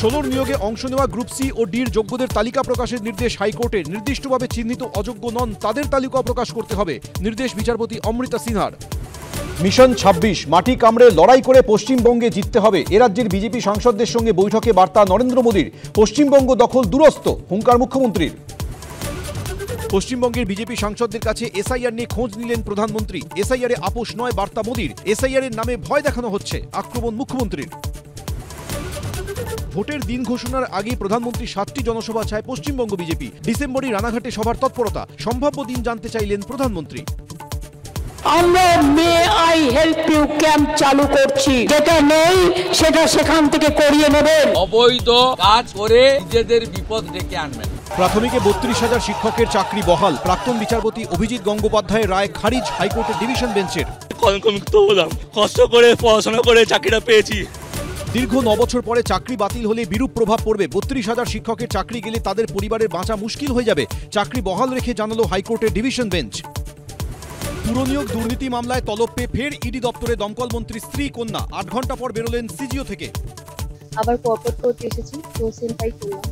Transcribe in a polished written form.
ষোলোর নিয়োগে অংশ নেওয়া গ্রুপ সি ও ডির যোগ্যদের তালিকা প্রকাশের নির্দেশ হাইকোর্টের। নির্দিষ্টভাবে চিহ্নিত অযোগ্য নন তাদের তালিকা প্রকাশ করতে হবে, নির্দেশ বিচারপতি অমৃতা সিনহার। মিশন ২৬ মাটি কামড়ে লড়াই করে পশ্চিমবঙ্গে জিততে হবে, এ রাজ্যের বিজেপি সাংসদদের সঙ্গে বৈঠকে বার্তা নরেন্দ্র মোদীর। পশ্চিমবঙ্গ দখল দুরস্ত, হুঙ্কার মুখ্যমন্ত্রীর। পশ্চিমবঙ্গের বিজেপি সাংসদদের কাছে এসআইআর নিয়ে খোঁজ নিলেন প্রধানমন্ত্রী। এসআইআরে আপোষ নয় বার্তা মোদীর, এসআইআর এর নামে ভয় দেখানো হচ্ছে, আক্রমণ মুখ্যমন্ত্রীর। ভোটের দিন ঘোষণার আগে প্রধানমন্ত্রী 7টি জনসভা চায় পশ্চিমবঙ্গ বিজেপি। ডিসেম্বরে রানাঘাটে সভার তৎপরতা, সম্ভাব্য দিন জানতে চাইলেন প্রধানমন্ত্রী। আমরা may I help you camp চালু করছি, যেটা নেই সেটা সেখান থেকে করিয়ে নেবেন। অবৈধ কাজ করে নিজেদের বিপদ ডেকে আনবেন। প্রাথমিকে 32,000 শিক্ষকের চাকরি বহাল, প্রাক্তন বিচারপতি অভিজিৎ গঙ্গোপাধ্যায়ের রায় খারিজ হাইকোর্টের ডিভিশন বেঞ্চের। কলঙ্কমুক্ত হলাম, কষ্ট করে পড়াশোনা করে চাকরিটা পেয়েছি। দীর্ঘ 9 বছর পরে চাকরি বাতিল হলে বিরূপ প্রভাব পড়বে। 32,000 শিক্ষকের চাকরি গেলে তাদের পরিবারের বাঁচা মুশকিল হয়ে যাবে, চাকরি বহাল রেখে জানালো হাইকোর্টের ডিভিশন বেঞ্চ। পুরনিয়োগ দুর্নীতি মামলায় তলব পেয়ে ফের ইডি দপ্তরে দমকল মন্ত্রী স্ত্রী কন্যা। 8 ঘন্টা পর বেরোলেন সিজিও থেকে। আবার কোঅপারেট করতে এসেছি, তো সেন্টাই করলাম।